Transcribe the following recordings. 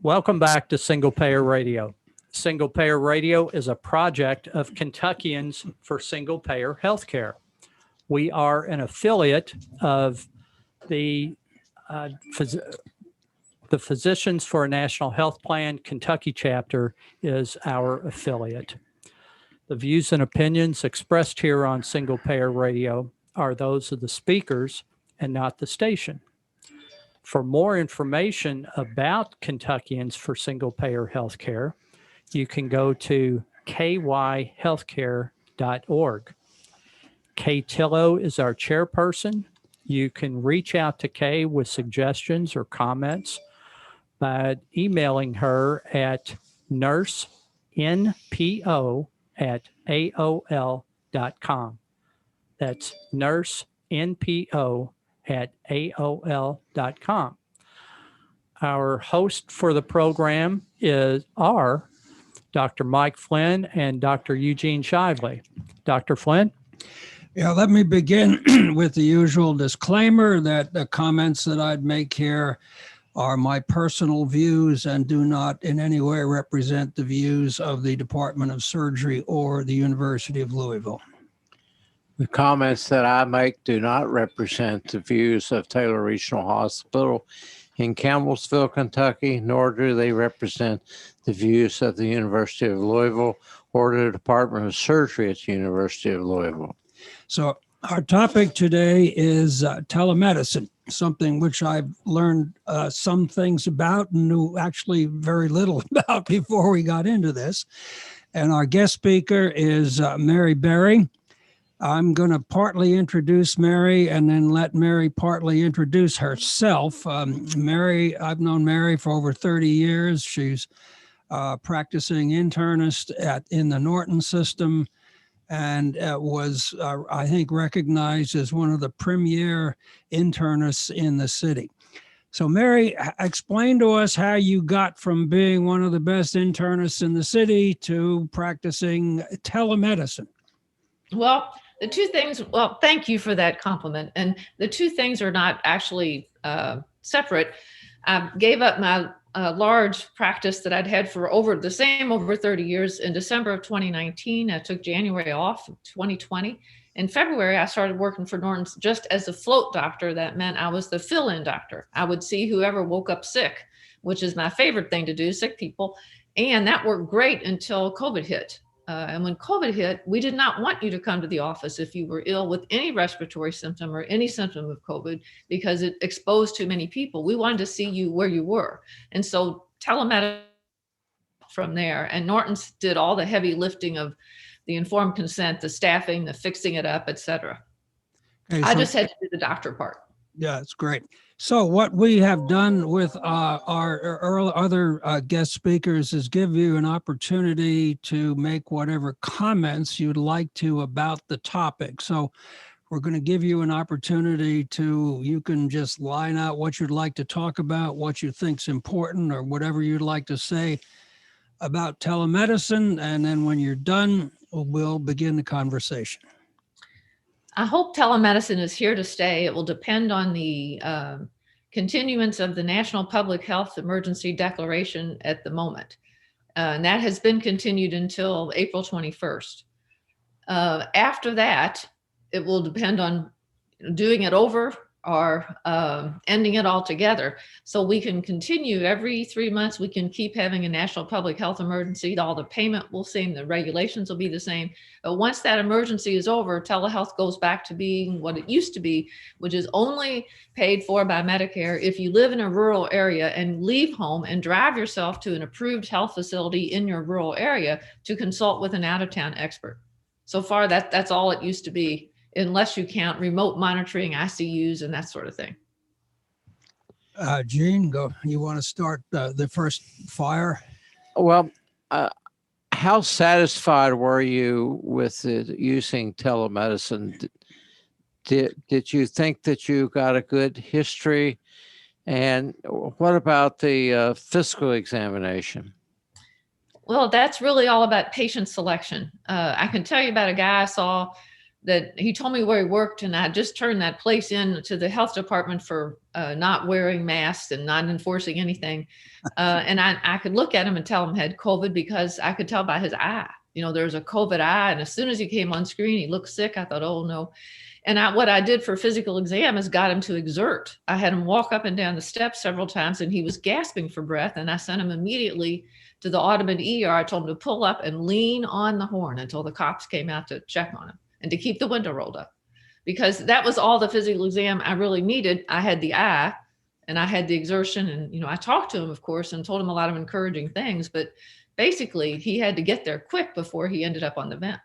Welcome back to Single Payer Radio. Single Payer Radio is a project of Kentuckians for Single Payer Healthcare. We are an affiliate of the Physicians for a National Health Plan Kentucky chapter is our affiliate. The views and opinions expressed here on Single Payer Radio are those of the speakers and not the station. For more information about Kentuckians for Single Payer Healthcare, you can go to kyhealthcare.org. Kay Tillow is our chairperson. You can reach out to Kay with suggestions or comments by emailing her at nursenpo@aol.com. That's nursenpo@aol.com. Our host for the program are Dr. Mike Flynn and Dr. Eugene Shively. Dr. Flynn? Yeah, let me begin with the usual disclaimer that the comments that I'd make here are my personal views and do not in any way represent the views of the Department of Surgery or the University of Louisville. The comments that I make do not represent the views of Taylor Regional Hospital in Campbellsville, Kentucky, nor do they represent the views of the University of Louisville or the Department of Surgery at the University of Louisville. So our topic today is telemedicine, something which I've learned some things about and knew actually very little about before we got into this. And our guest speaker is Mary Berry. I'm going to partly introduce Mary and then let Mary partly introduce herself. Mary, I've known Mary for over 30 years. She's practicing internist in the Norton system and was, I think, recognized as one of the premier internists in the city. So Mary, explain to us how you got from being one of the best internists in the city to practicing telemedicine. Well, the two things, thank you for that compliment. And the two things are not actually separate. I gave up my large practice that I'd had for over 30 years in December of 2019. I took January off of 2020. In February, I started working for Norton's just as a float doctor. That meant I was the fill-in doctor. I would see whoever woke up sick, which is my favorite thing to do, sick people. And that worked great until COVID hit. And when COVID hit, we did not want you to come to the office if you were ill with any respiratory symptom or any symptom of COVID because it exposed too many people. We wanted to see you where you were. And so telemedicine from there, and Norton's did all the heavy lifting of the informed consent, the staffing, the fixing it up, et cetera. Okay, I just had to do the doctor part. Yeah, it's great. So what we have done with our other guest speakers is give you an opportunity to make whatever comments you'd like to about the topic. So we're going to give you an opportunity you can just line out what you'd like to talk about, what you think's important, or whatever you'd like to say about telemedicine. And then when you're done, we'll begin the conversation. I hope telemedicine is here to stay. It will depend on the continuance of the National Public Health Emergency Declaration at the moment. And that has been continued until April 21st. After that, it will depend on doing it over or ending it altogether. So we can continue every 3 months. We can keep having a national public health emergency. All the payment will same, the regulations will be the same. But once that emergency is over, telehealth goes back to being what it used to be, which is only paid for by Medicare if you live in a rural area and leave home and drive yourself to an approved health facility in your rural area to consult with an out-of-town expert. So far, that's all it used to be, unless you count remote monitoring, ICUs, and that sort of thing. Gene, go. You want to start the first fire? Well, how satisfied were you with using telemedicine? Did you think that you got a good history? And what about the physical examination? Well, that's really all about patient selection. I can tell you about a guy I saw that he told me where he worked, and I just turned that place in to the health department for not wearing masks and not enforcing anything. And I could look at him and tell him had COVID because I could tell by his eye. There's a COVID eye. And as soon as he came on screen, he looked sick. I thought, oh no. And what I did for physical exam is got him to exert. I had him walk up and down the steps several times, and he was gasping for breath. And I sent him immediately to the Audubon ER. I told him to pull up and lean on the horn until the cops came out to check on him, and to keep the window rolled up, because that was all the physical exam I really needed. I had the eye and I had the exertion, and, I talked to him, of course, and told him a lot of encouraging things, but basically he had to get there quick before he ended up on the vent.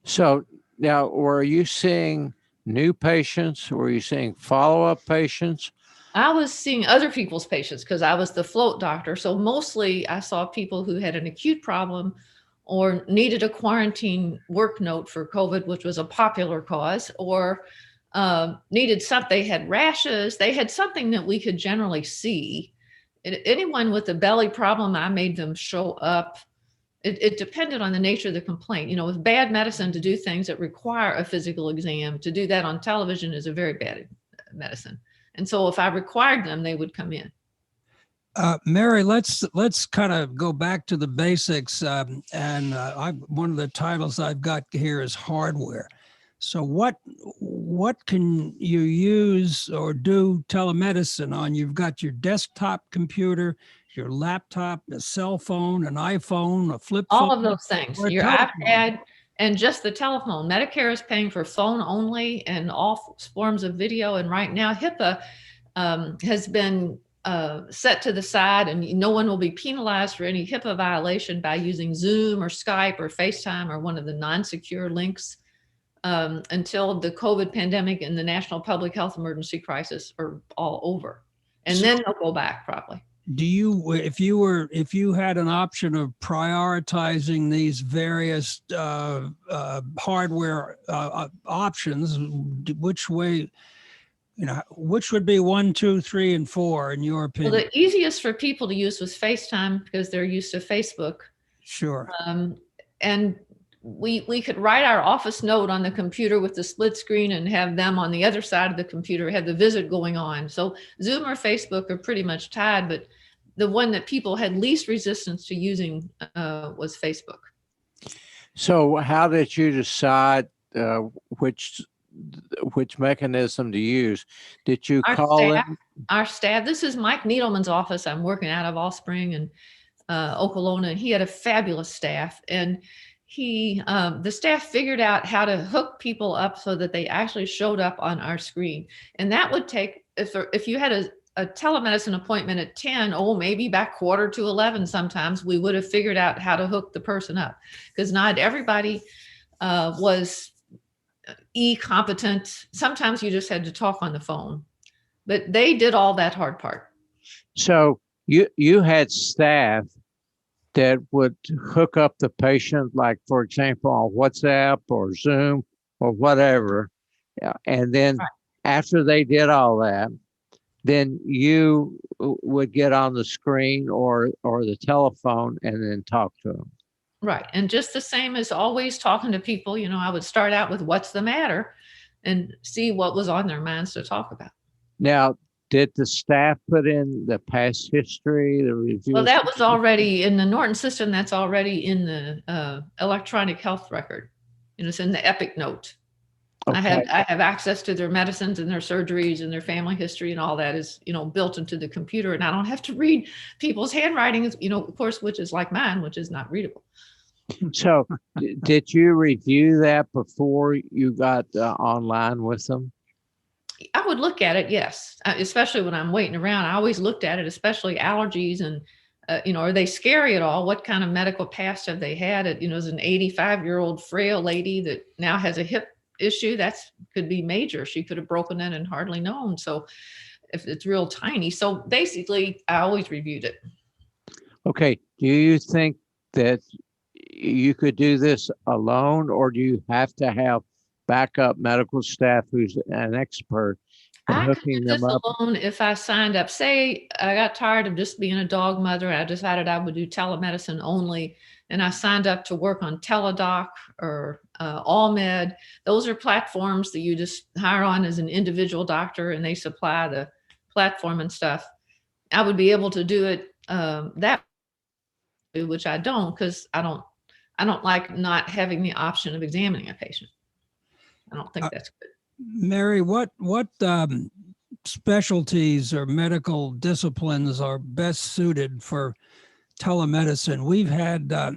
So now, were you seeing new patients? Were you seeing follow-up patients? I was seeing other people's patients because I was the float doctor. So mostly I saw people who had an acute problem or needed a quarantine work note for COVID, which was a popular cause, or needed something. They had rashes. They had something that we could generally see. Anyone with a belly problem, I made them show up. It depended on the nature of the complaint. With bad medicine, to do things that require a physical exam, to do that on television is a very bad medicine. And so if I required them, they would come in. Mary, let's kind of go back to the basics. One of the titles I've got here is hardware. So what can you use or do telemedicine on? You've got your desktop computer, your laptop, a cell phone, an iPhone, a flip phone. All of those things, your iPad, and just the telephone. Medicare is paying for phone only and all forms of video. And right now, HIPAA has been set to the side, and no one will be penalized for any HIPAA violation by using Zoom or Skype or FaceTime or one of the non-secure links until the COVID pandemic and the national public health emergency crisis are all over. And then they'll go back probably. Do you, if you had an option of prioritizing these various hardware options, which way, which would be 1, 2, 3, and 4 in your opinion? Well, the easiest for people to use was FaceTime because they're used to Facebook. Sure. And we could write our office note on the computer with the split screen and have them on the other side of the computer, have the visit going on. So Zoom or Facebook are pretty much tied, but the one that people had least resistance to using was Facebook. So how did you decide which mechanism to use? Did you call it? Our staff, this is Mike Needleman's office. I'm working out of Allspring and Okolona, and he had a fabulous staff. And the staff figured out how to hook people up so that they actually showed up on our screen. And that would take, if you had a telemedicine appointment at 10, maybe by 10:45 sometimes, we would have figured out how to hook the person up, because not everybody was competent. Sometimes you just had to talk on the phone, but they did all that hard part. So you had staff that would hook up the patient, like, for example, on WhatsApp or Zoom or whatever. And then after they did all that, then you would get on the screen or the telephone and then talk to them. Right. And just the same as always talking to people, I would start out with what's the matter and see what was on their minds to talk about. Now, did the staff put in the past history, the review? Well, that was already in the Norton system. That's already in the electronic health record. It's in the Epic note. Okay. I have access to their medicines and their surgeries and their family history, and all that is, built into the computer. And I don't have to read people's handwriting, of course, which is like mine, which is not readable. So did you review that before you got online with them? I would look at it, yes, especially when I'm waiting around. I always looked at it, especially allergies and, are they scary at all? What kind of medical past have they had? As an 85-year-old frail lady that now has a hip issue, that could be major. She could have broken it and hardly known. So if it's real tiny. So basically, I always reviewed it. Okay. Do you think that you could do this alone, or do you have to have backup medical staff who's an expert in hooking them up? Alone if I signed up. Say I got tired of just being a dog mother and I decided I would do telemedicine only. and I signed up to work on Teladoc or AllMed. Those are platforms that you just hire on as an individual doctor, and they supply the platform and stuff. I would be able to do it that way, which I don't, because I don't like not having the option of examining a patient. I don't think that's good. Mary, what specialties or medical disciplines are best suited for telemedicine?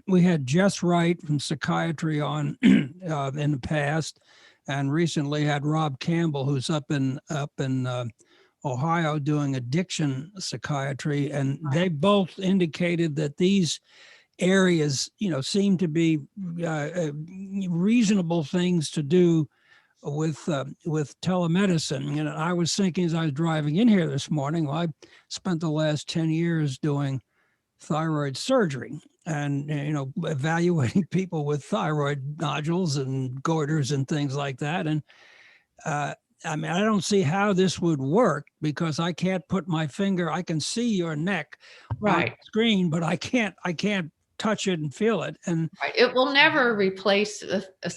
We had Jess Wright from psychiatry on in the past, and recently had Rob Campbell, who's up in Ohio doing addiction psychiatry, and they both indicated that these areas, seem to be reasonable things to do with telemedicine. And I was thinking as I was driving in here this morning, well, I spent the last 10 years doing thyroid surgery and, evaluating people with thyroid nodules and goiters and things like that. And I don't see how this would work, because I can't put my finger, I can see your neck on the screen, but I can't touch it and feel it. And it will never replace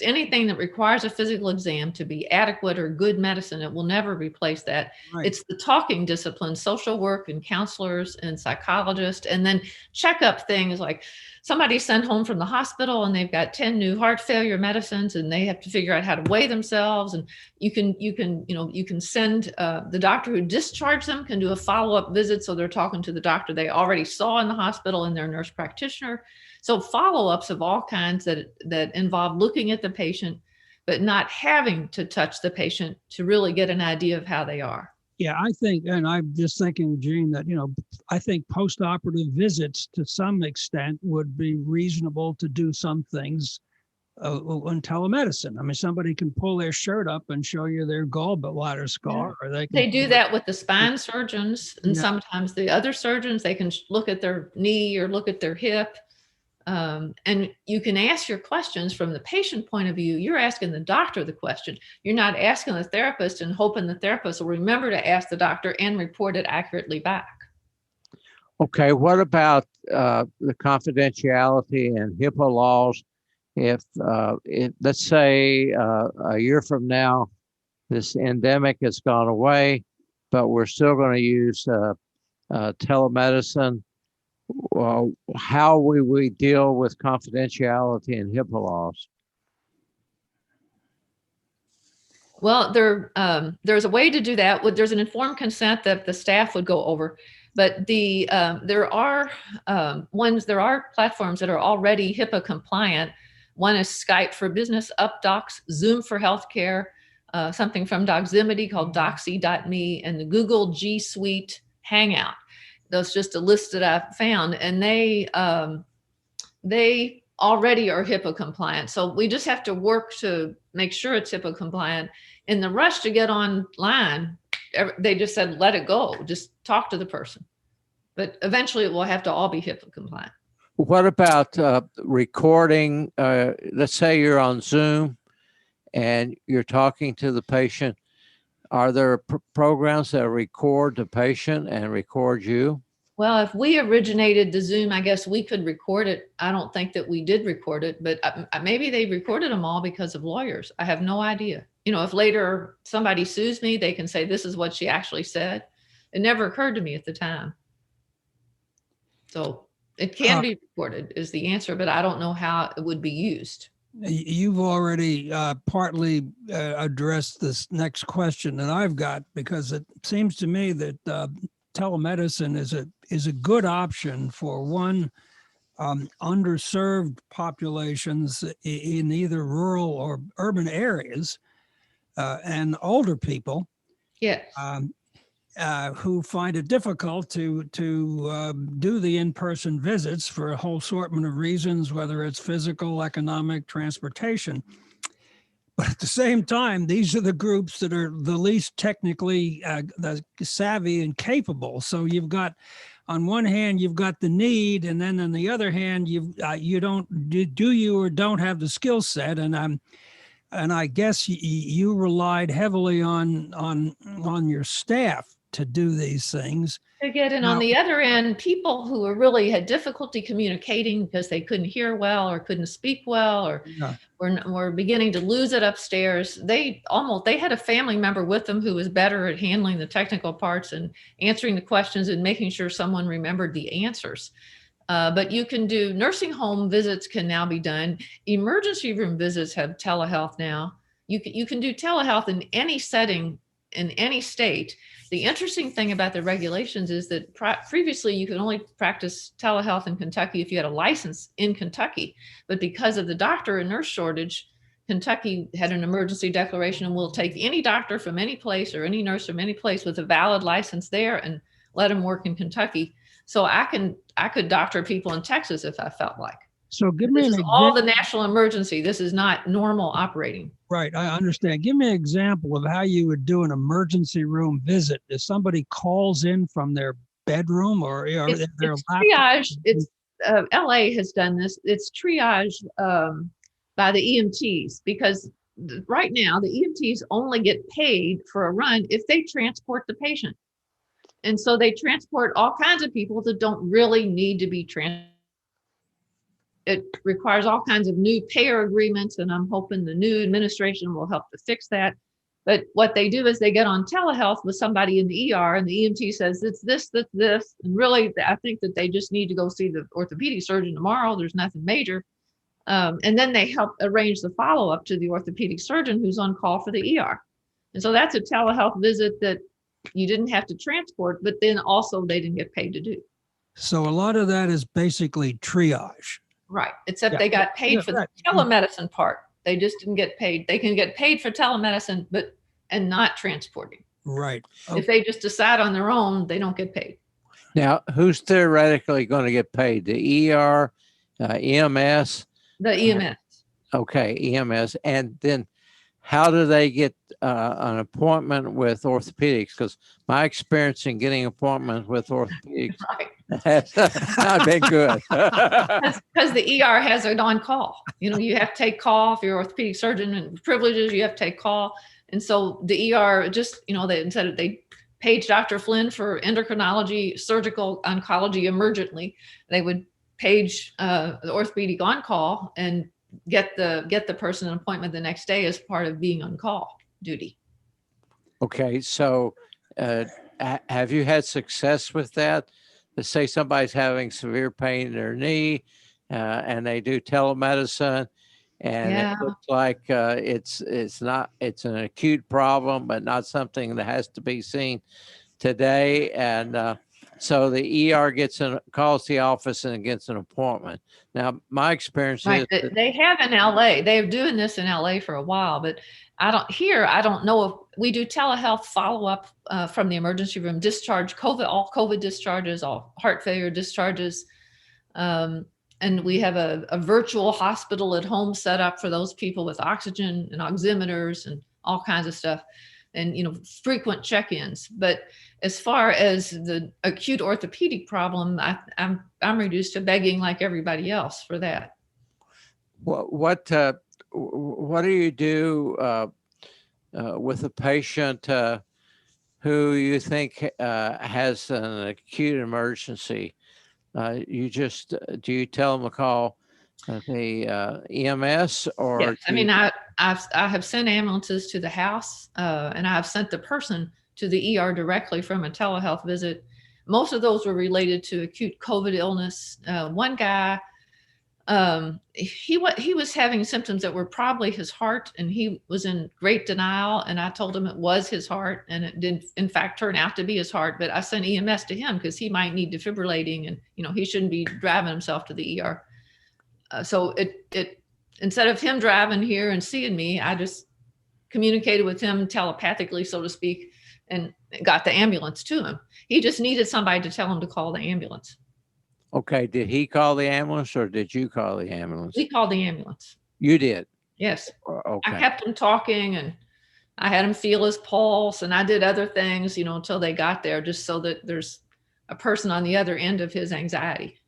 anything that requires a physical exam to be adequate or good medicine. It will never replace that. Right. It's the talking disciplines, social work and counselors and psychologists, and then check up things like somebody sent home from the hospital and they've got 10 new heart failure medicines, and they have to figure out how to weigh themselves. And you can send the doctor who discharged them can do a follow-up visit. So they're talking to the doctor they already saw in the hospital and their nurse practitioner. So follow-ups of all kinds that involve looking at the patient, but not having to touch the patient to really get an idea of how they are. yeah, I think, and I'm just thinking, Gene, that, I think post-operative visits to some extent would be reasonable to do some things on telemedicine. I mean, somebody can pull their shirt up and show you their gallbladder scar, or They do that with the spine surgeons, and Yeah. sometimes the other surgeons, they can look at their knee or look at their hip. And you can ask your questions from the patient point of view. You're asking the doctor the question. You're not asking the therapist and hoping the therapist will remember to ask the doctor and report it accurately back. Okay, what about the confidentiality and HIPAA laws? If let's say a year from now, this endemic has gone away, but we're still going to use telemedicine, how will we deal with confidentiality and HIPAA laws? Well, there's a way to do that. There's an informed consent that the staff would go over, but there are platforms that are already HIPAA compliant. One is Skype for Business, UpDocs, Zoom for Healthcare, something from Doximity called Doxy.me, and the Google G Suite Hangout. That's just a list that I've found, and they already are HIPAA compliant. So we just have to work to make sure it's HIPAA compliant. In the rush to get online, they just said, let it go, just talk to the person. But eventually it will have to all be HIPAA compliant. What about recording? Let's say you're on Zoom and you're talking to the patient. Are there programs that record the patient and record you? Well, if we originated the Zoom, I guess we could record it. I don't think that we did record it, but maybe they recorded them all because of lawyers. I have no idea. If later somebody sues me, they can say, this is what she actually said. It never occurred to me at the time. So it can be recorded is the answer, but I don't know how it would be used. You've already partly addressed this next question that I've got, because it seems to me that telemedicine is a good option for underserved populations in either rural or urban areas, and older people. Yes. Who find it difficult to do the in-person visits for a whole assortment of reasons, whether it's physical, economic, transportation. But at the same time, these are the groups that are the least technically savvy and capable. So you've got, on one hand, you've got the need, and then on the other hand, you don't have the skill set. And I guess you relied heavily on your staff to do these things. To get in on Now- the other end, people who were really had difficulty communicating because they couldn't hear well or couldn't speak well or Yeah. were beginning to lose it upstairs. They had a family member with them who was better at handling the technical parts and answering the questions and making sure someone remembered the answers. But you can do nursing home visits can now be done. Emergency room visits have telehealth now. You can do telehealth in any setting in any state. The interesting thing about the regulations is that previously you could only practice telehealth in Kentucky if you had a license in Kentucky. But because of the doctor and nurse shortage, Kentucky had an emergency declaration and will take any doctor from any place or any nurse from any place with a valid license there and let them work in Kentucky. So I could doctor people in Texas if I felt like. So give me This an is all example. the national emergency. This is not normal operating. Right, I understand. Give me an example of how you would do an emergency room visit. If somebody calls in from their bedroom or It's their laptop. triage. It's LA has done this. It's triage by the EMTs because right now the EMTs only get paid for a run if they transport the patient. And so they transport all kinds of people that don't really need to be transported. It requires all kinds of new payer agreements, and I'm hoping the new administration will help to fix that. But what they do is they get on telehealth with somebody in the ER, and the EMT says, it's this, this, this. And really, I think that they just need to go see the orthopedic surgeon tomorrow. There's nothing major. And then they help arrange the follow-up to the orthopedic surgeon who's on call for the ER. And so that's a telehealth visit that you didn't have to transport, but then also they didn't get paid to do. So a lot of that is basically triage. Right. Except Yeah. they got paid Yeah, for right. the telemedicine part. They just didn't get paid. They can get paid for telemedicine, and not transporting. Right. If they just decide on their own, they don't get paid. Now, who's theoretically going to get paid? The ER, EMS? The EMS. Okay, EMS. And then how do they get an appointment with orthopedics? Because my experience in getting appointments with orthopedics Right. has not been good. Because the ER has it on call. You have to take call if you're an orthopedic surgeon and privileges, you have to take call. And so the ER just, they page Dr. Flynn for endocrinology, surgical oncology emergently. They would page the orthopedic on call and get the person an appointment the next day as part of being on call duty. Okay, so have you had success with that? Let's say somebody's having severe pain in their knee and they do telemedicine and Yeah. it looks like it's an acute problem, but not something that has to be seen today. And so the ER calls the office and gets an appointment. Now, my experience Right. is that They have in LA. They're doing this in LA for a while, but I don't know if we do telehealth follow-up from the emergency room, discharge all COVID discharges, all heart failure discharges. And we have a virtual hospital at home set up for those people with oxygen and oximeters and all kinds of stuff and, frequent check-ins. But as far as the acute orthopedic problem, I'm reduced to begging like everybody else for that. what do you do with a patient who you think has an acute emergency? Do you tell them to call the EMS or? Yes, I mean, I have sent ambulances to the house, and I've sent the person to the ER directly from a telehealth visit. Most of those were related to acute COVID illness. One guy, he was having symptoms that were probably his heart, and he was in great denial. And I told him it was his heart, and it did in fact turn out to be his heart. But I sent EMS to him because he might need defibrillating, and he shouldn't be driving himself to the ER. So it instead of him driving here and seeing me, I just communicated with him telepathically, so to speak, and got the ambulance to him. He just needed somebody to tell him to call the ambulance. Okay, did he call the ambulance or did you call the ambulance? We called the ambulance. You did. Yes. I Okay. kept him talking, and I had him feel his pulse, and I did other things, until they got there, just so that there's a person on the other end of his anxiety.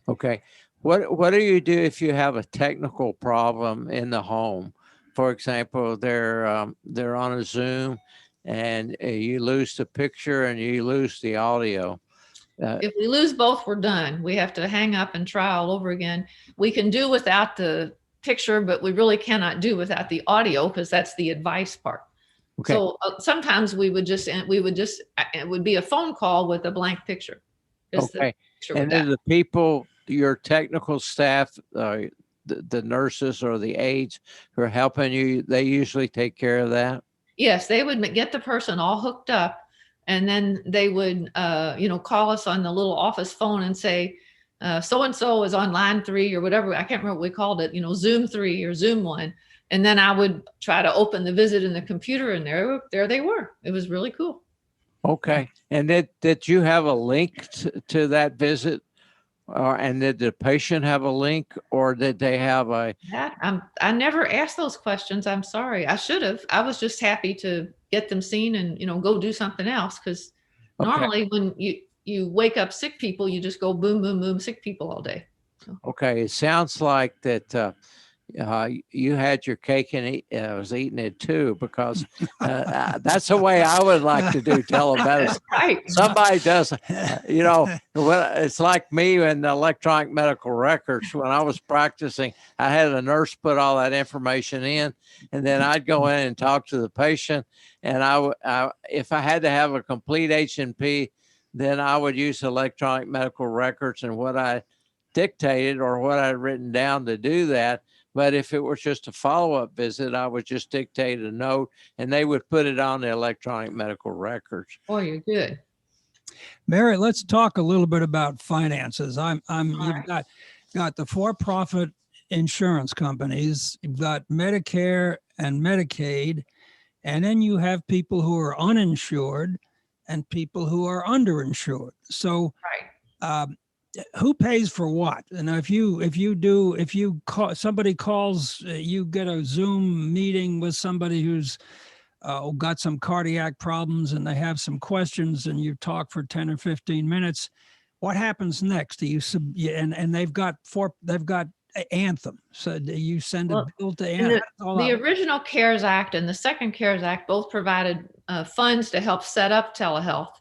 Okay. What do you do if you have a technical problem in the home? For example, they're on a Zoom and you lose the picture and you lose the audio. If we lose both, we're done. We have to hang up and try all over again. We can do without the picture, but we really cannot do without the audio because that's the advice part. Okay. So sometimes it would be a phone call with a blank picture. Just the Okay. picture And with then that. the people, your technical staff, the nurses or the aides who are helping you, they usually take care of that. Yes, they would get the person all hooked up, and then they would, call us on the little office phone and say, so and so is on line 3 or whatever. I can't remember what we called it. Zoom 3 or Zoom 1, and then I would try to open the visit in the computer, and there they were. It was really cool. Okay. And did you have a link to that visit? And did the patient have a link, or did they have a? I never asked those questions. I'm sorry. I should have. I was just happy to get them seen and go do something else, because Okay. normally when you wake up sick people, you just go boom, boom, boom, sick people all day. Okay. It sounds like that you had your cake and was eating it too, because that's the way I would like to do telemedicine. Right. Somebody does, it's like me and the electronic medical records. When I was practicing, I had a nurse put all that information in, and then I'd go in and talk to the patient. And if I had to have a complete H&P, then I would use electronic medical records and what I dictated or what I'd written down to do that. But if it was just a follow-up visit, I would just dictate a note and they would put it on the electronic medical records. Oh, you're good. Mary, let's talk a little bit about finances. You've right. got the for-profit insurance companies, you've got Medicare and Medicaid, and then you have people who are uninsured and people who are underinsured. So, Right. Who pays for what? And somebody calls, you get a Zoom meeting with somebody who's got some cardiac problems and they have some questions, and you talk for 10 or 15 minutes. What happens next? And they've got Anthem. So do you send a bill to Anthem? The original CARES Act and the second CARES Act both provided funds to help set up telehealth,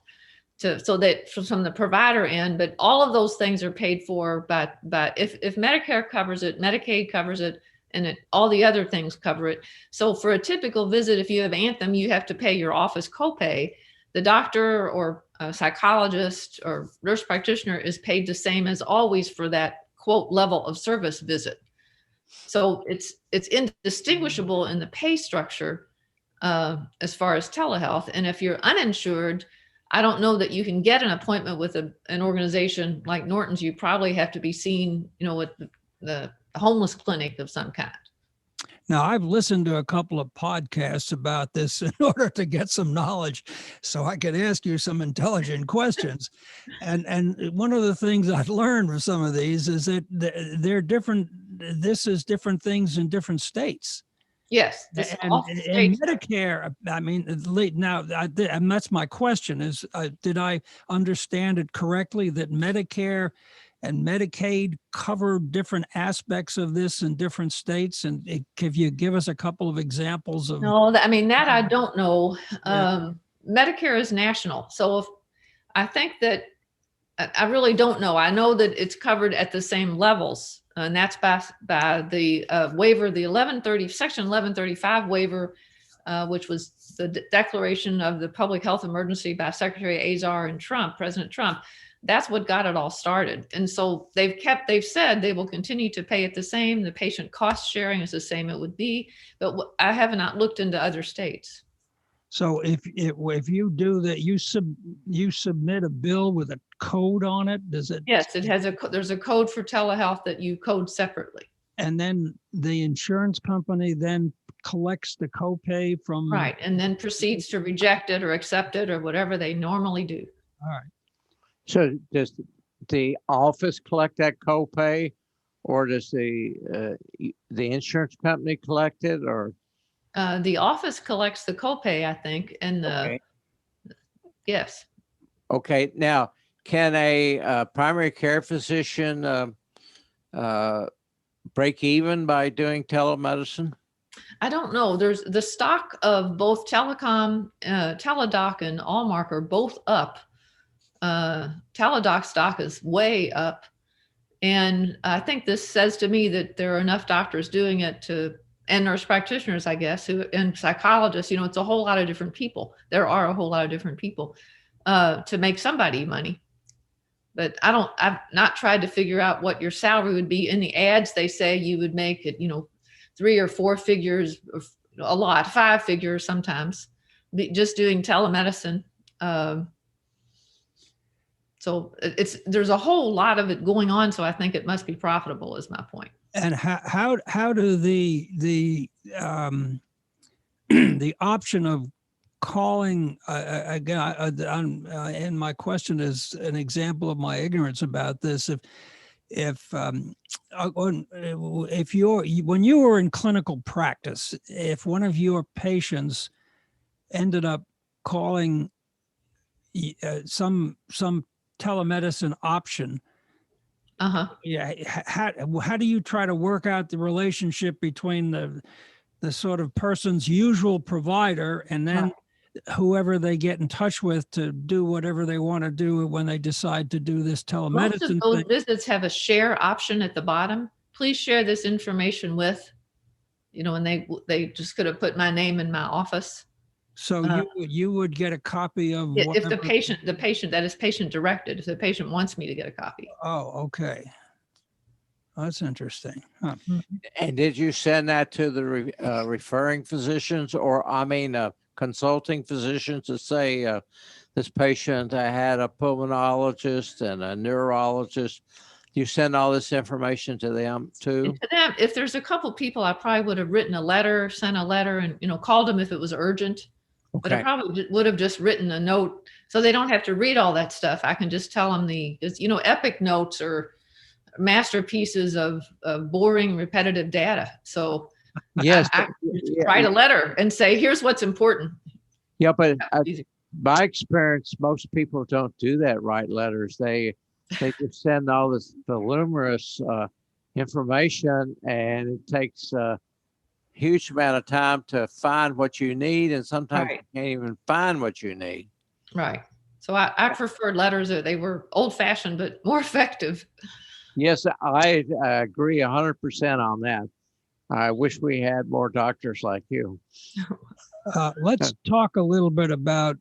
so that from the provider end, but all of those things are paid for by if Medicare covers it, Medicaid covers it, and all the other things cover it. So for a typical visit, if you have Anthem, you have to pay your office copay. The doctor or a psychologist or nurse practitioner is paid the same as always for that quote level of service visit. So it's indistinguishable in the pay structure as far as telehealth. And if you're uninsured, I don't know that you can get an appointment with an organization like Norton's. You probably have to be seen, with the homeless clinic of some kind. Now, I've listened to a couple of podcasts about this in order to get some knowledge so I could ask you some intelligent questions. And one of the things I've learned from some of these is that they're different. This is different things in different states. Yes. And Medicare, I mean, now, and that's my question is, did I understand it correctly that Medicare and Medicaid cover different aspects of this in different states? And can you give us a couple of examples of? No, that I don't know. Yeah. Medicare is national. So I think that I really don't know. I know that it's covered at the same levels. And that's by the waiver, the Section 1135 waiver, which was the declaration of the public health emergency by Secretary Azar and President Trump. That's what got it all started. And so they've said they will continue to pay it the same. The patient cost sharing is the same it would be, but I have not looked into other states. So if you do that, you submit a bill with a code on it. Does it? Yes, it has there's a code for telehealth that you code separately. And then the insurance company then collects the copay from. Right, and then proceeds to reject it or accept it or whatever they normally do. All right. So does the office collect that copay, or does the insurance company collect it, or? The office collects the copay, I think, and Okay. Yes. Okay. Now, can a primary care physician break even by doing telemedicine? I don't know. There's the stock of both Telecom, Teladoc and Allmark are both up. Teladoc stock is way up. And I think this says to me that there are enough doctors doing it and nurse practitioners, I guess, and psychologists, it's a whole lot of different people. There are a whole lot of different people to make somebody money. But I've not tried to figure out what your salary would be. In the ads, they say you would make it, 3 or 4 figures, a lot, 5 figures sometimes, just doing telemedicine. So there's a whole lot of it going on. So I think it must be profitable is my point. And how do the the option of calling again, and my question is an example of my ignorance about this. When you were in clinical practice, if one of your patients ended up calling some telemedicine option, yeah, how do you try to work out the relationship between the sort of person's usual provider and then whoever they get in touch with to do whatever they want to do when they decide to do this telemedicine Most of those thing? visits have a share option at the bottom. Please share this information with, and they just could have put my name in my office. So you would get a copy of If whatever. the patient that is patient directed, if the patient wants me to get a copy. Oh, okay. That's interesting. Huh. And did you send that to the referring physicians, or consulting physicians to say this patient had a pulmonologist and a neurologist? Do you send all this information to them too? And to them, if there's a couple people, I probably would have written a letter, sent a letter, and called them if it was urgent. But I Okay. probably would have just written a note so they don't have to read all that stuff. I can just tell them Epic notes or masterpieces of boring, repetitive data. So Yes. I write a letter and say, here's what's important. Yeah, but Easy. by experience, most people don't do that. Write letters. They just send all this voluminous information, and it takes a huge amount of time to find what you need, and sometimes Right. you can't even find what you need. Right. So I preferred letters. They were old fashioned, but more effective. Yes, I agree 100% on that. I wish we had more doctors like you. Let's talk a little bit about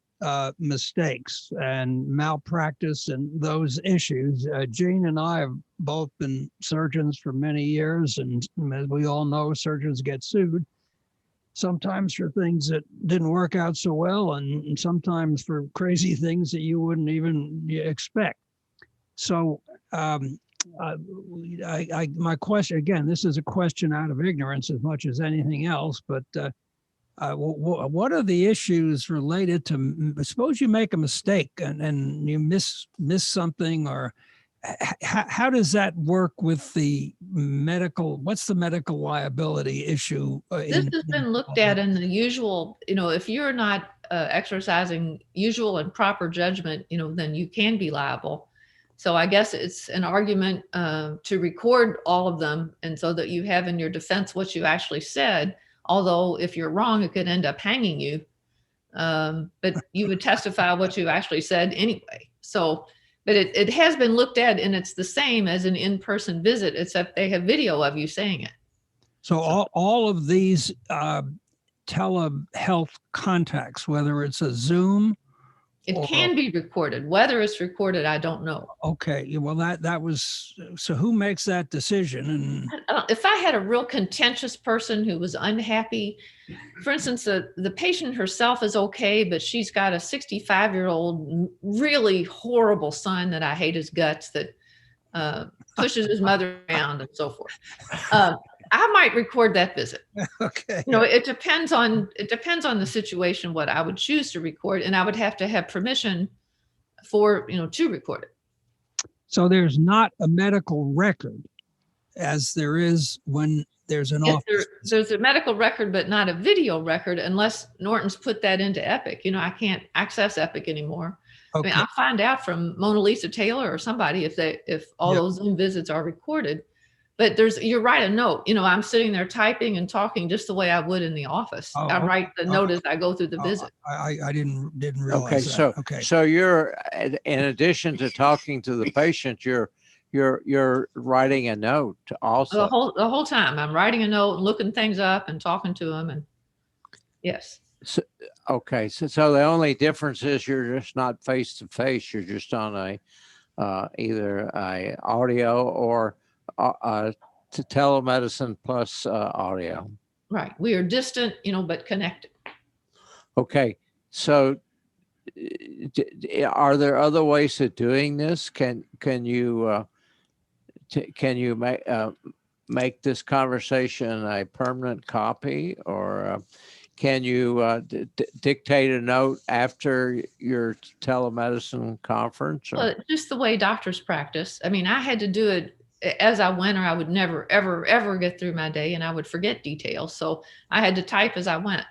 mistakes and malpractice and those issues. Gene and I have both been surgeons for many years, and as we all know, surgeons get sued. Sometimes for things that didn't work out so well, and sometimes for crazy things that you wouldn't even expect. So my question, again, this is a question out of ignorance as much as anything else, but what are the issues related to, suppose you make a mistake and you miss something, or how does that work with the what's the medical liability issue? This has been looked at in the usual, if you're not exercising usual and proper judgment, then you can be liable. So I guess it's an argument to record all of them, and so that you have in your defense what you actually said. Although if you're wrong, it could end up hanging you. But you would testify what you actually said anyway. So, but it has been looked at, and it's the same as an in-person visit, except they have video of you saying it. So all of these telehealth contacts, whether it's a Zoom. It can be recorded. Whether it's recorded, I don't know. Okay, well that was, so who makes that decision? And if I had a real contentious person who was unhappy, for instance, the patient herself is okay, but she's got a 65-year-old really horrible son that I hate his guts, that pushes his mother around and so forth. I might record that visit. okay, It depends on the situation, what I would choose to record, and I would have to have permission for, to record it. so there's not a medical record as there is when there's an Yes, office. there's a medical record, but not a video record unless Norton's put that into Epic. I can't access Epic anymore. Okay. I mean, I'll find out from Mona Lisa Taylor or somebody if all Yeah. those Zoom visits are recorded. But you write a note, I'm sitting there typing and talking just the way I would in the office. Oh, I okay. write the note as I go through the Oh, visit. I didn't realize Okay, that. Okay. so you're, in addition to talking to the patient, you're writing a note also. The whole time I'm writing a note and looking things up and talking to them. And yes. Okay, so the only difference is you're just not face to face. You're just on either a audio or to telemedicine plus audio. Right. We are distant, but connected. Okay, so are there other ways of doing this? Can you make this conversation a permanent copy, or can you dictate a note after your telemedicine conference? Well, just the way doctors practice. I mean, I had to do it as I went, or I would never, ever, ever get through my day, and I would forget details. So I had to type as I went.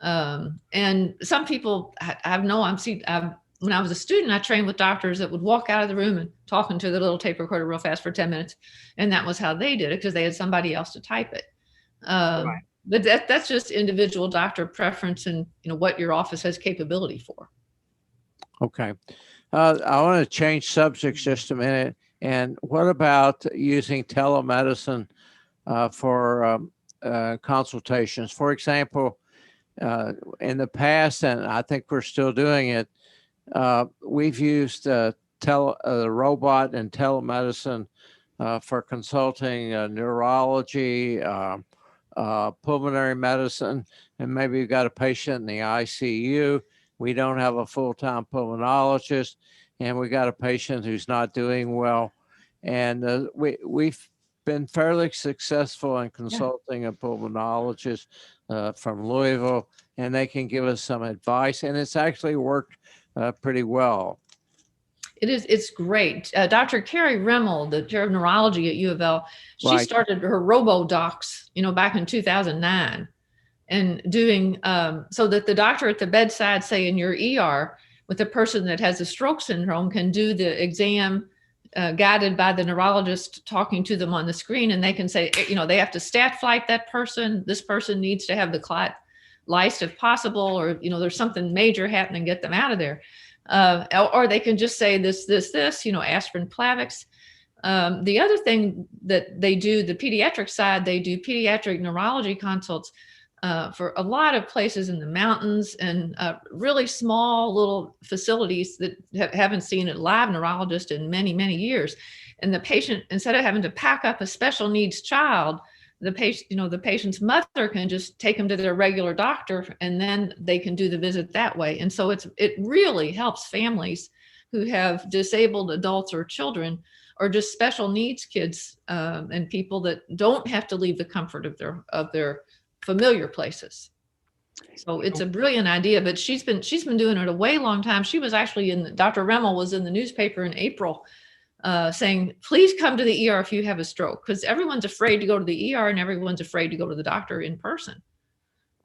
And some people when I was a student, I trained with doctors that would walk out of the room and talking to the little tape recorder real fast for 10 minutes. And that was how they did it, because they had somebody else to type it. Right. But that's just individual doctor preference and what your office has capability for. Okay. I want to change subjects just a minute. And what about using telemedicine for consultations? For example, in the past, and I think we're still doing it, we've used the robot and telemedicine for consulting neurology, pulmonary medicine, and maybe you've got a patient in the ICU. We don't have a full-time pulmonologist, and we got a patient who's not doing well. And we've been fairly successful in consulting a pulmonologist from Louisville, and they can give us some advice, and it's actually worked pretty well. It's great. Dr. Carrie Rimmel, the chair of neurology at U of L, she started her RoboDocs, back in 2009, and doing so that the doctor at the bedside, say in your ER, with the person that has a stroke syndrome, can do the exam guided by the neurologist talking to them on the screen. And they can say, they have to stat flight that person. This person needs to have the clot lysed if possible, or, there's something major happening, get them out of there. Or they can just say this, aspirin, Plavix. The other thing that they do, the pediatric side, they do pediatric neurology consults for a lot of places in the mountains and really small little facilities that haven't seen a live neurologist in many, many years. And the patient, instead of having to pack up a special needs child, the patient's mother can just take them to their regular doctor, and then they can do the visit that way. And so it really helps families who have disabled adults or children, or just special needs kids, and people that don't have to leave the comfort of their familiar places. So it's a brilliant idea, but she's been doing it a way long time. She was actually Dr. Rimmel was in the newspaper in April saying, please come to the ER if you have a stroke, because everyone's afraid to go to the ER and everyone's afraid to go to the doctor in person.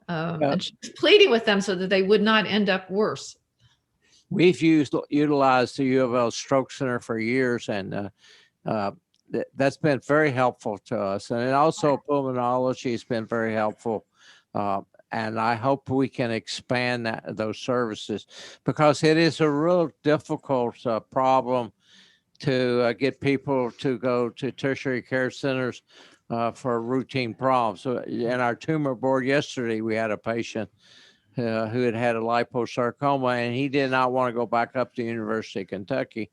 And she's pleading with them so that they would not end up worse. We've utilized the U of L Stroke Center for years, and that's been very helpful to us. And also pulmonology has been very helpful. And I hope we can expand those services, because it is a real difficult problem to get people to go to tertiary care centers for routine problems. So in our tumor board yesterday, we had a patient who had a liposarcoma, and he did not want to go back up to the University of Kentucky.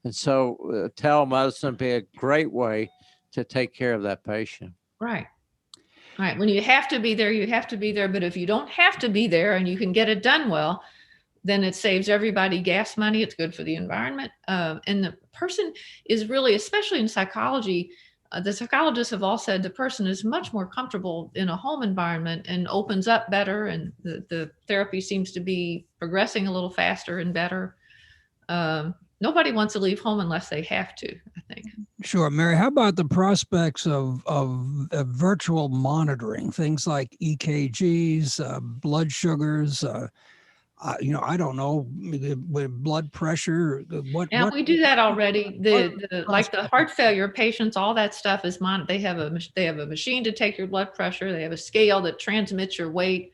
And so telemedicine would be a great way to take care of that patient. Right. Right. When you have to be there, you have to be there. But if you don't have to be there and you can get it done well, then it saves everybody gas money. It's good for the environment. And the person is really, especially in psychology, the psychologists have all said the person is much more comfortable in a home environment and opens up better. And the therapy seems to be progressing a little faster and better. Nobody wants to leave home unless they have to, I think. Sure. Mary, how about the prospects of virtual monitoring, things like EKGs, blood sugars? I don't know, with blood pressure, Yeah, we do that already. Like the heart failure patients, all that stuff is they have a machine to take your blood pressure. They have a scale that transmits your weight.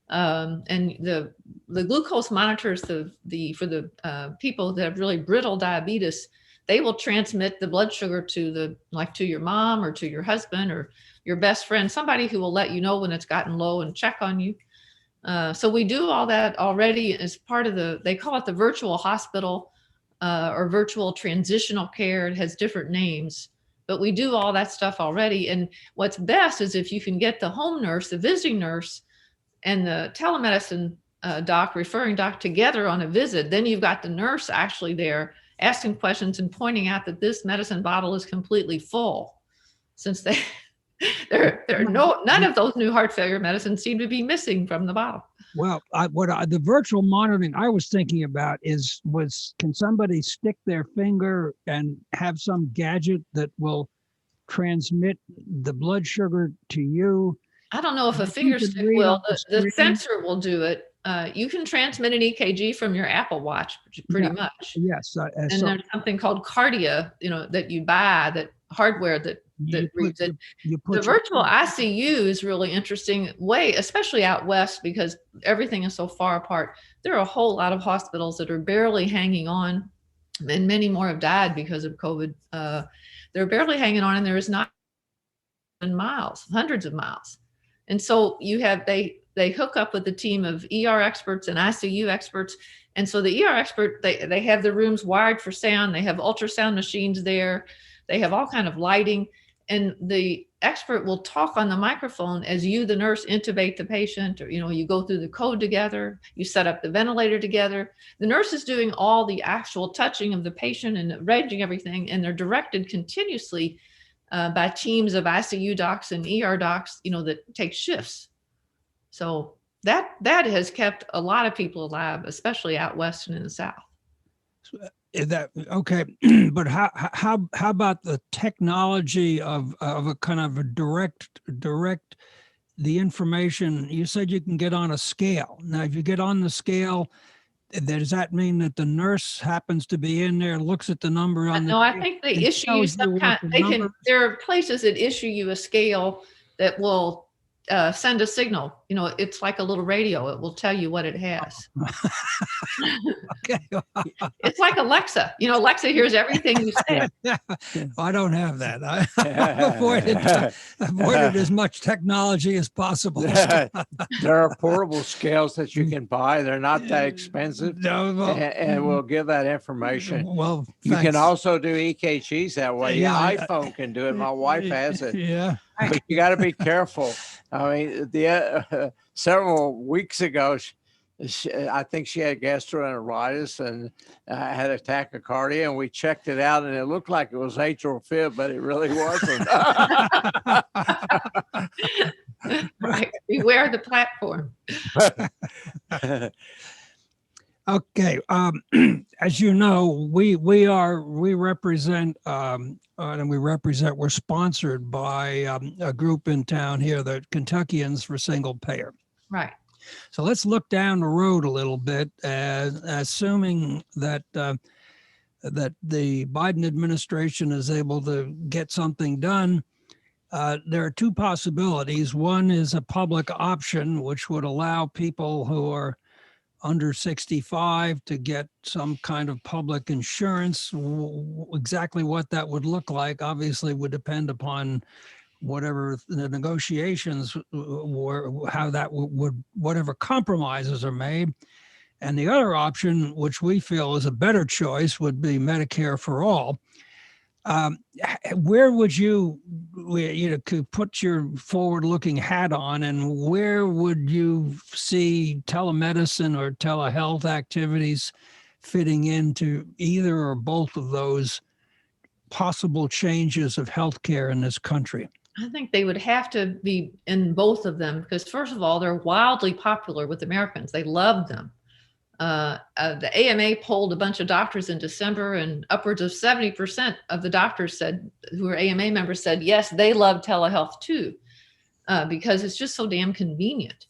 And the glucose monitors for the people that have really brittle diabetes, they will transmit the blood sugar to your mom or to your husband or your best friend, somebody who will let you know when it's gotten low and check on you. So we do all that already as part of they call it the virtual hospital or virtual transitional care. It has different names, but we do all that stuff already. And what's best is if you can get the home nurse, the visiting nurse, and the telemedicine referring doc together on a visit, then you've got the nurse actually there asking questions and pointing out that this medicine bottle is completely full, since none of those new heart failure medicines seem to be missing from the bottle. Well, the virtual monitoring I was thinking about can somebody stick their finger and have some gadget that will transmit the blood sugar to you? I don't know if a You finger could stick read will. on the The screen. sensor will do it. You can transmit an EKG from your Apple Watch, pretty Yeah. much. Yes. And there's something called Cardia, that you buy, that hardware that reads it. The virtual ICU is really interesting especially out west, because everything is so far apart. There are a whole lot of hospitals that are barely hanging on, and many more have died because of COVID. They're barely hanging on, and there is not miles, hundreds of miles. And so they hook up with a team of ER experts and ICU experts. And so the ER expert, they have the rooms wired for sound. They have ultrasound machines there. They have all kind of lighting. And the expert will talk on the microphone as you, the nurse, intubate the patient, or, you go through the code together, you set up the ventilator together. The nurse is doing all the actual touching of the patient and arranging everything. And they're directed continuously by teams of ICU docs and ER docs, that take shifts. So that has kept a lot of people alive, especially out west and in the South. Okay, but how about the technology of a kind of a direct the information? You said you can get on a scale. Now, if you get on the scale, does that mean that the nurse happens to be in there, looks at the number on the? No, I think they issue you some kind. There are places that issue you a scale that will send a signal. It's like a little radio. It will tell you what it has. Okay. It's like Alexa. Alexa hears everything you say. I don't have that. I've avoided as much technology as possible. There are portable scales that you can buy. They're not that expensive. No, and we'll give that information. Well, you can also do EKGs that way. Yeah, Your iPhone can do it. My wife has it. Yeah. But you got to be careful. I mean, several weeks ago, I think she had gastroenteritis and had a tachycardia, and we checked it out, and it looked like it was atrial fib, but it really wasn't. Right. Beware the platform. Okay. As you know, we represent, we're sponsored by a group in town here, the Kentuckians for Single Payer. Right. So let's look down the road a little bit, assuming that that the Biden administration is able to get something done. There are two possibilities. One is a public option, which would allow people who are under 65 to get some kind of public insurance. Exactly what that would look like obviously would depend upon whatever the negotiations were, how that would, whatever compromises are made. And the other option, which we feel is a better choice, would be Medicare for all. Where would you could put your forward-looking hat on, and where would you see telemedicine or telehealth activities fitting into either or both of those possible changes of healthcare in this country? I think they would have to be in both of them because, first of all, they're wildly popular with Americans. They love them. The AMA polled a bunch of doctors in December, and upwards of 70% of the doctors who are AMA members said, yes, they love telehealth too, because it's just so damn convenient.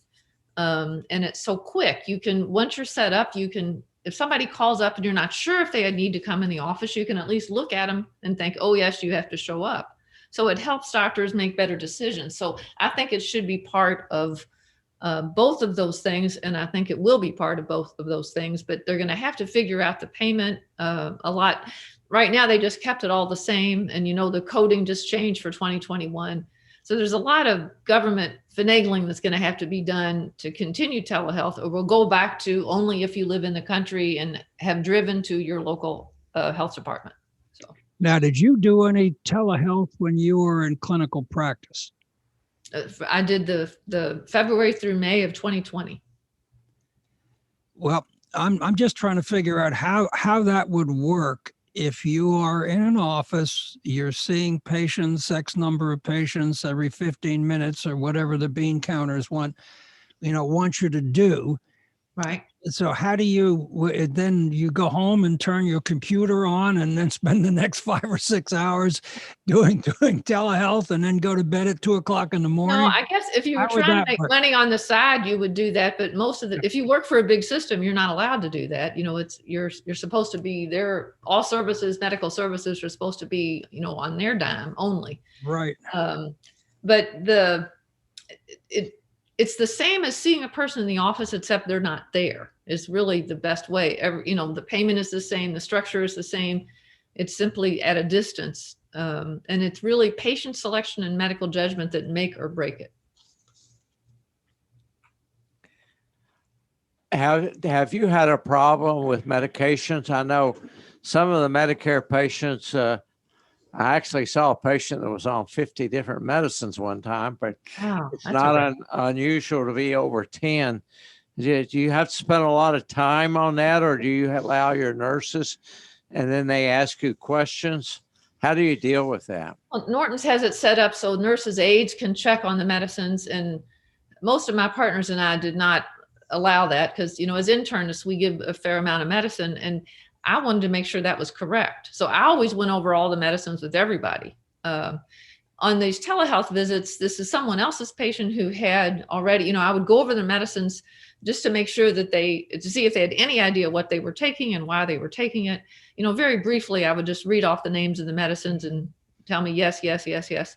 And it's so quick. You can, once you're set up, you can, if somebody calls up and you're not sure if they need to come in the office, you can at least look at them and think, oh yes, you have to show up. So it helps doctors make better decisions. So I think it should be part of both of those things. And I think it will be part of both of those things, but they're going to have to figure out the payment a lot. Right now, they just kept it all the same. And, the coding just changed for 2021. So there's a lot of government finagling that's going to have to be done to continue telehealth, or we'll go back to only if you live in the country and have driven to your local health department. So Now, did you do any telehealth when you were in clinical practice? I did the February through May of 2020. Well, I'm just trying to figure out how that would work. If you are in an office, you're seeing patients, X number of patients every 15 minutes or whatever the bean counters want you to do. Right. So how do then you go home and turn your computer on and then spend the next 5 or 6 hours doing telehealth and then go to bed at 2:00 in the morning? No, I guess if you were How would trying to that make work? money on the side, you would do that. But if you work for a big system, you're not allowed to do that. You're supposed to be there. All services, medical services are supposed to be, on their dime only. Right. But it's the same as seeing a person in the office, except they're not there. Is really the best way. The payment is the same. The structure is the same. It's simply at a distance. And it's really patient selection and medical judgment that make or break it. Have you had a problem with medications? I know some of the Medicare patients, I actually saw a patient that was on 50 different medicines one time, but Wow, it's that's not unusual to be over 10. Do you have to spend a lot of time on that, or do you allow your nurses and then they ask you questions? How do you deal with that? Well, Norton's has it set up so nurses' aides can check on the medicines, and most of my partners and I did not allow that because, as internists, we give a fair amount of medicine, and I wanted to make sure that was correct. So I always went over all the medicines with everybody. On these telehealth visits, this is someone else's patient who had already, I would go over their medicines just to make sure that to see if they had any idea what they were taking and why they were taking it. Very briefly, I would just read off the names of the medicines and tell me yes, yes, yes, yes.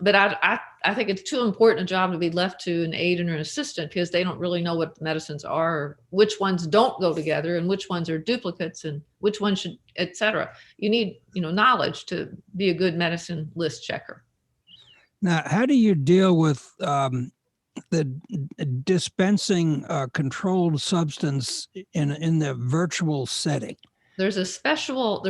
But I think it's too important a job to be left to an aide and an assistant because they don't really know what the medicines are, or which ones don't go together and which ones are duplicates and which ones should, et cetera. You need, knowledge to be a good medicine list checker. Now, how do you deal with the dispensing controlled substance in the virtual setting? There's a special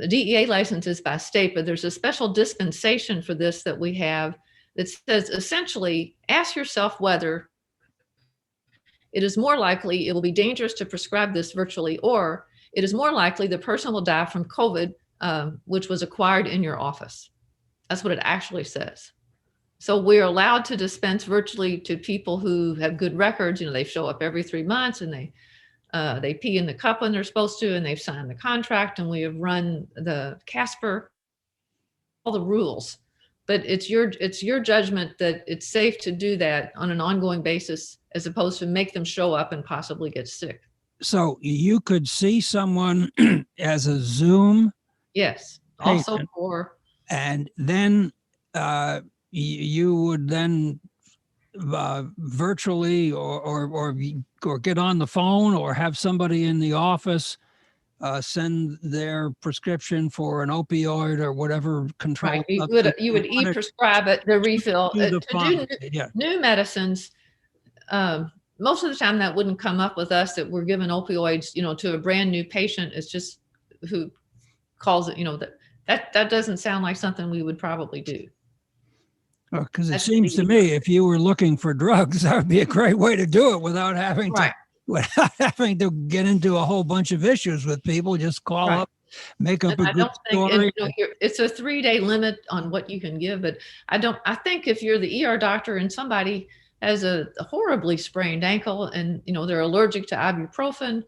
DEA licenses by state, but there's a special dispensation for this that we have that says essentially ask yourself whether it is more likely it will be dangerous to prescribe this virtually, or it is more likely the person will die from COVID, which was acquired in your office. That's what it actually says. So we're allowed to dispense virtually to people who have good records. They show up every 3 months and they pee in the cup when they're supposed to, and they've signed the contract, and we have run the Casper, all the rules. But it's your judgment that it's safe to do that on an ongoing basis, as opposed to make them show up and possibly get sick. So you could see someone as a Zoom. Yes. Patient. Also for. And then you would then virtually or get on the phone or have somebody in the office send their prescription for an opioid or whatever control. Right. You would e-prescribe it, the refill. New medicines, most of the time that wouldn't come up with us, that we're giving opioids, to a brand new patient. It's just who calls it, that doesn't sound like something we would probably do. Because it seems to me if you were looking for drugs, that would be a great way to do it without having to get into a whole bunch of issues with people. Just call up, make up a good story. It's a 3-day limit on what you can give, but I think if you're the ER doctor and somebody has a horribly sprained ankle and they're allergic to ibuprofen,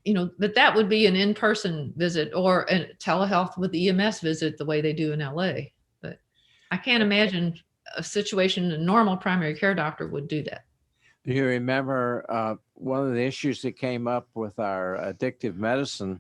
that would be an in-person visit or a telehealth with EMS visit the way they do in LA. But I can't imagine a situation, a normal primary care doctor would do that. Do you remember one of the issues that came up with our addictive medicine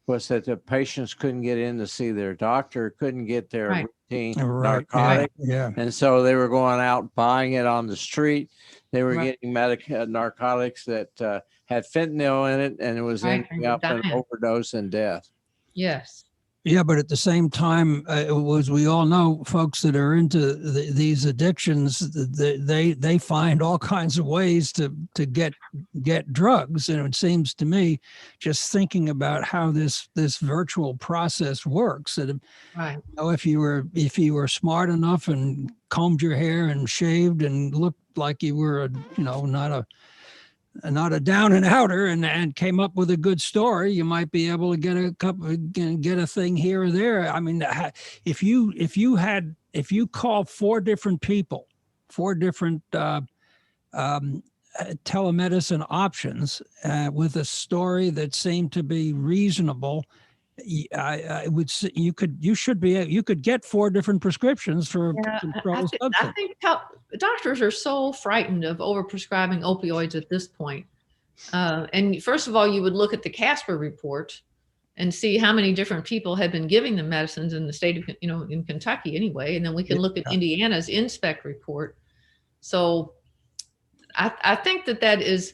was that the patients couldn't get in to see their doctor, couldn't get their Right. routine Right. narcotic, Yeah. and so they were going out buying it on the street. They were Right. getting narcotics that had fentanyl in it, and it was Right, ending and up in dying. overdose and death. Yes. Yeah, but at the same time, as we all know, folks that are into these addictions, they find all kinds of ways to get drugs. And it seems to me, just thinking about how this virtual process works, that Right. if you were smart enough and combed your hair and shaved and looked like you were not a down and outer and came up with a good story, you might be able to get a thing here or there. I mean, if you call four different people, four different telemedicine options with a story that seemed to be reasonable, I would say you could get four different prescriptions for Yeah, I controlled think, substance. doctors are so frightened of overprescribing opioids at this point. And first of all, you would look at the Casper report and see how many different people had been giving them medicines in the state of, in Kentucky anyway. And then we can look at Indiana's INSPEC report. So I think that is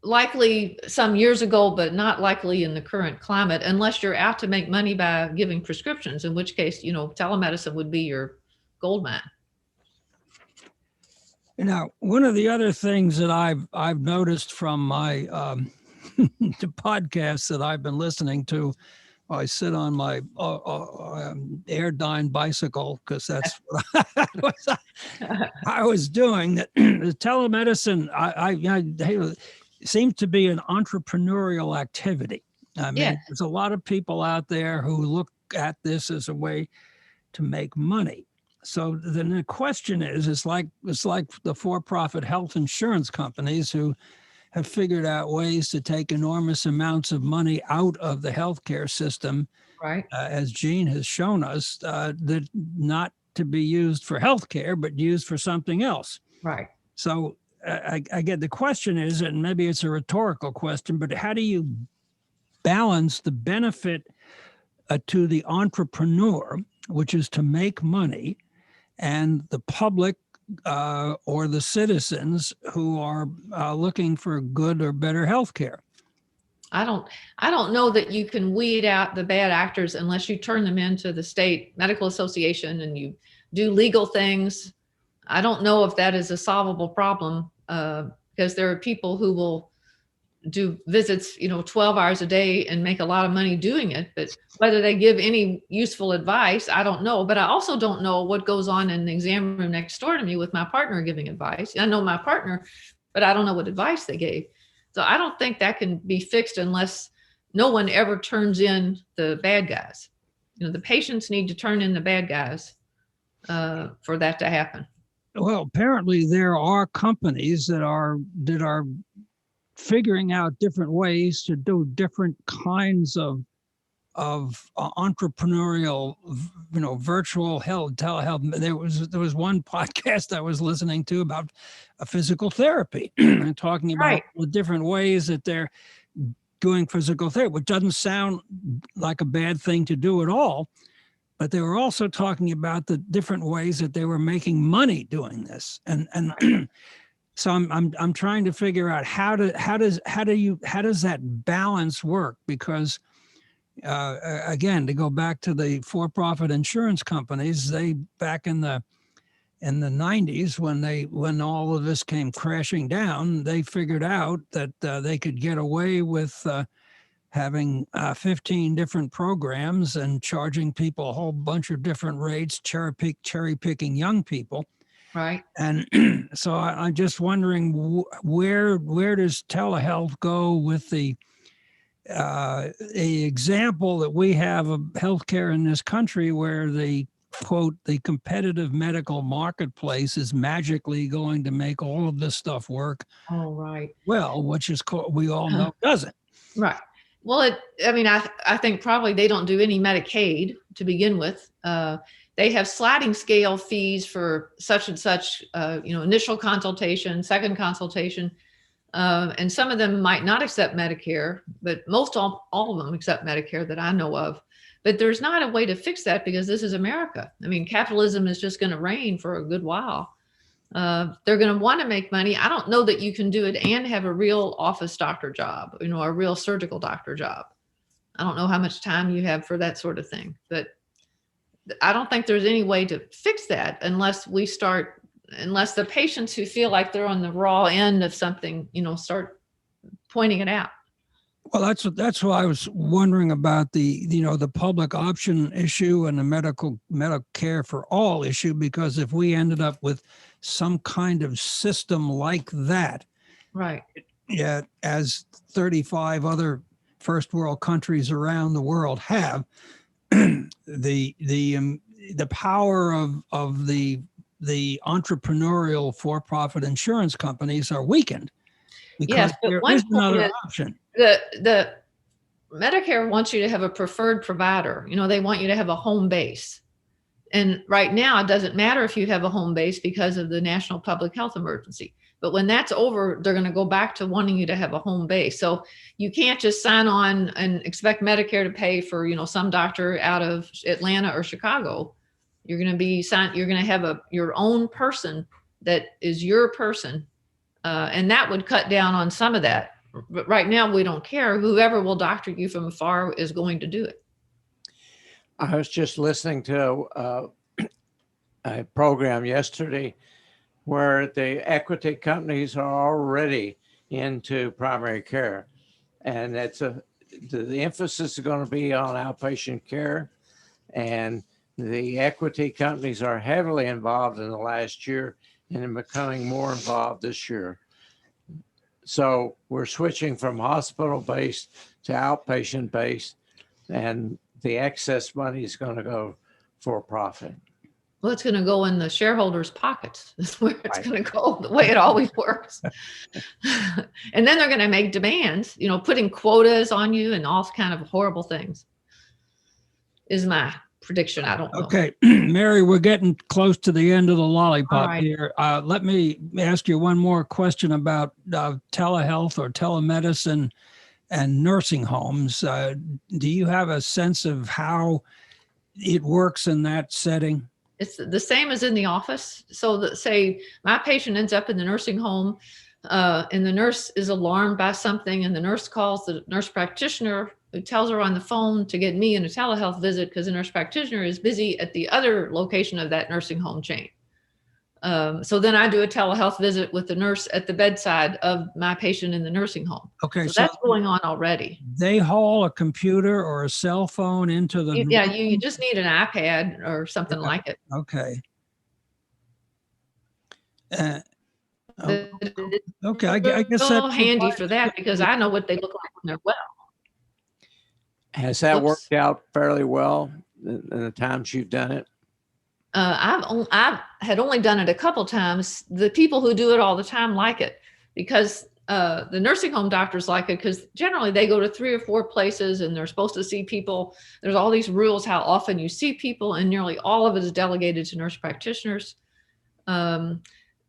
likely some years ago, but not likely in the current climate, unless you're out to make money by giving prescriptions, in which case, telemedicine would be your gold mine. Now, one of the other things that I've noticed from my the podcasts that I've been listening to, I sit on my Airdyne bicycle because that's what I was doing. That the telemedicine, I seems to be an entrepreneurial activity. I mean, Yeah. there's a lot of people out there who look at this as a way to make money. So then the question is, it's like the for-profit health insurance companies who have figured out ways to take enormous amounts of money out of the healthcare system, Right. as Gene has shown us, that not to be used for healthcare, but used for something else. Right. So I get the question is, and maybe it's a rhetorical question, but how do you balance the benefit to the entrepreneur, which is to make money, and the public or the citizens who are looking for good or better health care? I don't know that you can weed out the bad actors unless you turn them into the state medical association and you do legal things. I don't know if that is a solvable problem because there are people who will do visits, 12 hours a day and make a lot of money doing it. But whether they give any useful advice, I don't know. But I also don't know what goes on in the exam room next door to me with my partner giving advice. I know my partner, but I don't know what advice they gave. So I don't think that can be fixed unless no one ever turns in the bad guys. The patients need to turn in the bad guys for that to happen. Well, apparently there are companies that are figuring out different ways to do different kinds of entrepreneurial, virtual health, telehealth. There was one podcast I was listening to about physical therapy and talking about Right. the different ways that they're doing physical therapy, which doesn't sound like a bad thing to do at all. But they were also talking about the different ways that they were making money doing this, and so I'm trying to figure out how does that balance work? Because again, to go back to the for-profit insurance companies, they back in the 90s when all of this came crashing down, they figured out that they could get away with having 15 different programs and charging people a whole bunch of different rates, cherry picking young people. Right. And so I'm just wondering where does telehealth go with the example that we have of healthcare in this country, where the quote the competitive medical marketplace is magically going to make all of this stuff work. Oh, right. Well, which is we all know doesn't. Right. Well, I think probably they don't do any Medicaid to begin with. they have sliding scale fees for such and such, initial consultation, second consultation. And some of them might not accept Medicare, but most all of them accept Medicare that I know of. But there's not a way to fix that because this is America. I mean, capitalism is just going to reign for a good while. They're going to want to make money. I don't know that you can do it and have a real office doctor job, a real surgical doctor job. I don't know how much time you have for that sort of thing, but I don't think there's any way to fix that unless the patients who feel like they're on the raw end of something, start pointing it out. Well, that's why I was wondering about the public option issue and the Medicare for all issue, because if we ended up with some kind of system like that, right? Yeah, as 35 other first world countries around the world have, the power of the entrepreneurial for-profit insurance companies are weakened because yes, but there one is another point option. The Medicare wants you to have a preferred provider. They want you to have a home base. And right now, it doesn't matter if you have a home base because of the national public health emergency. But when that's over, they're going to go back to wanting you to have a home base. So you can't just sign on and expect Medicare to pay for, some doctor out of Atlanta or Chicago. You're going to have your own person that is your person. And that would cut down on some of that. But right now, we don't care. Whoever will doctor you from afar is going to do it. I was just listening to a program yesterday where the equity companies are already into primary care. And the emphasis is going to be on outpatient care. And the equity companies are heavily involved in the last year and are becoming more involved this year. So we're switching from hospital-based to outpatient-based, and the excess money is going to go for profit. Well, it's going to go in the shareholders' pockets. That's where it's Right. going to go, the way it always works. And then they're going to make demands, putting quotas on you and all kind of horrible things is my prediction. I don't know. Okay, Mary, we're getting close to the end of the lollipop All right. here. Let me ask you one more question about telehealth or telemedicine and nursing homes. Do you have a sense of how it works in that setting? It's the same as in the office. So say my patient ends up in the nursing home and the nurse is alarmed by something and the nurse calls the nurse practitioner who tells her on the phone to get me in a telehealth visit because the nurse practitioner is busy at the other location of that nursing home chain. So then I do a telehealth visit with the nurse at the bedside of my patient in the nursing home. Okay, So that's going on already. They haul a computer or a cell phone into the You just need an iPad or something like it. Okay. But Okay, I guess it's so that's handy for that because I know what they look like when they're well. Has that Oops. worked out fairly well in the times you've done it? I've had only done it a couple times. The people who do it all the time like it because the nursing home doctors like it because generally they go to 3 or 4 places and they're supposed to see people. There's all these rules how often you see people, and nearly all of it is delegated to nurse practitioners.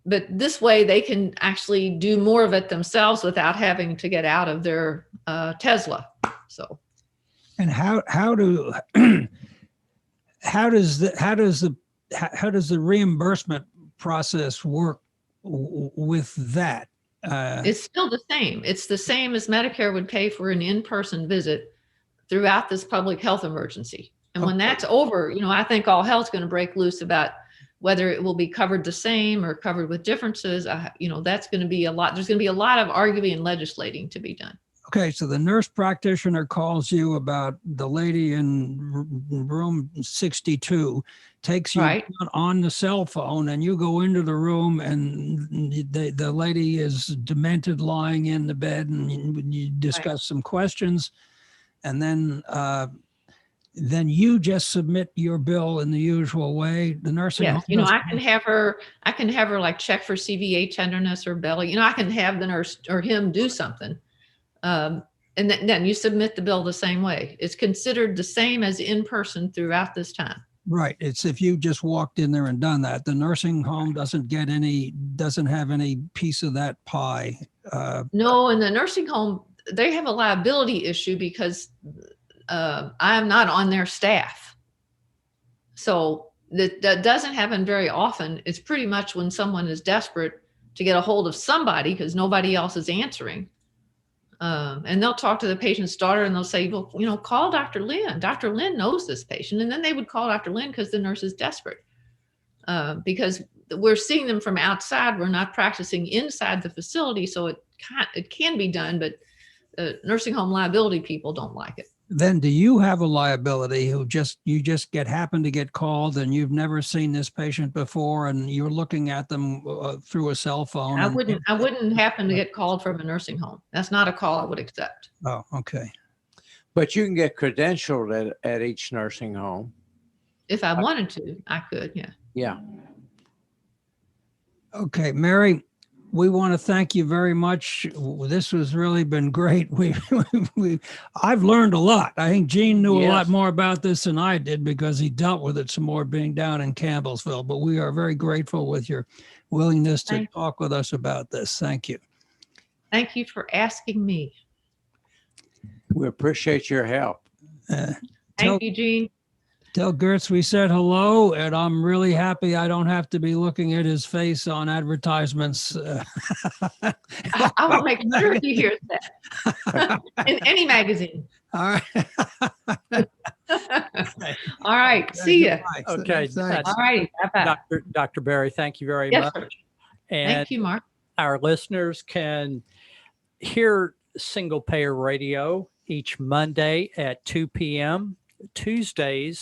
But this way they can actually do more of it themselves without having to get out of their Tesla. So. And how does the reimbursement process work with that? It's still the same. It's the same as Medicare would pay for an in-person visit throughout this public health emergency. And when that's over, I think all hell's going to break loose about whether it will be covered the same or covered with differences. That's going to be a lot. There's going to be a lot of arguing and legislating to be done. Okay, so the nurse practitioner calls you about the lady in room 62, takes you Right. on the cell phone, and you go into the room, and the lady is demented, lying in the bed, and you discuss some questions, and then you just submit your bill in the usual way. The nursing Yes, home I can have her like check for CVA tenderness or belly. I can have the nurse or him do something. And then you submit the bill the same way. It's considered the same as in person throughout this time. Right. It's if you just walked in there and done that. The nursing home doesn't have any piece of that pie. No, in the nursing home, they have a liability issue because I am not on their staff. So that doesn't happen very often. It's pretty much when someone is desperate to get a hold of somebody because nobody else is answering. And they'll talk to the patient's daughter and they'll say, well, call Dr. Lynn. Dr. Lynn knows this patient. And then they would call Dr. Lynn because the nurse is desperate. Because we're seeing them from outside. We're not practicing inside the facility. So it can be done, but nursing home liability people don't like it. Then do you have a liability you just happen to get called and you've never seen this patient before and you're looking at them through a cell phone? I wouldn't happen to get called from a nursing home. That's not a call I would accept. Oh, okay. But you can get credentialed at each nursing home. If I wanted to, I could, yeah. Yeah. Okay, Mary, we want to thank you very much. This has really been great. I've learned a lot. I think Gene knew a lot Yes. more about this than I did because he dealt with it some more being down in Campbellsville. But we are very grateful with your willingness to Thank you. talk with us about this. Thank you. Thank you for asking me. We appreciate your help. Tell, Thank you, Gene. tell Gertz we said hello, and I'm really happy I don't have to be looking at his face on advertisements. I will make sure he hears that in any magazine. All right. All right. See ya. Okay, Thanks. All right. Bye-bye. Dr. Berry, thank you very Yes, much. sir. And Thank you, Mark. our listeners can hear Single Payer Radio each Monday at 2 p.m., Tuesday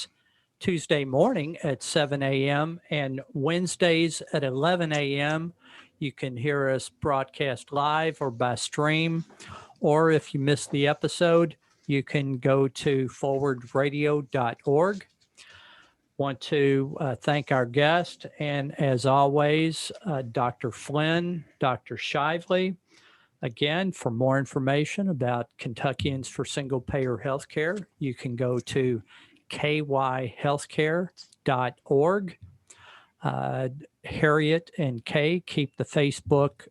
morning at 7 a.m., and Wednesdays at 11 a.m. You can hear us broadcast live or by stream, or if you missed the episode, you can go to forwardradio.org. Want to thank our guest, and as always, Dr. Flynn, Dr. Shively. Again, for more information about Kentuckians for Single Payer Healthcare, you can go to kyhealthcare.org. Harriet and Kay keep the Facebook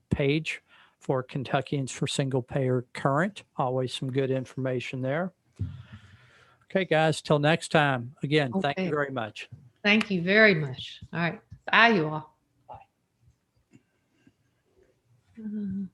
page for Kentuckians for Single Payer current. Always some good information there. Okay, guys, till next time. Again, thank you Okay. very much. Thank you very much. All right. Bye, you all. Bye.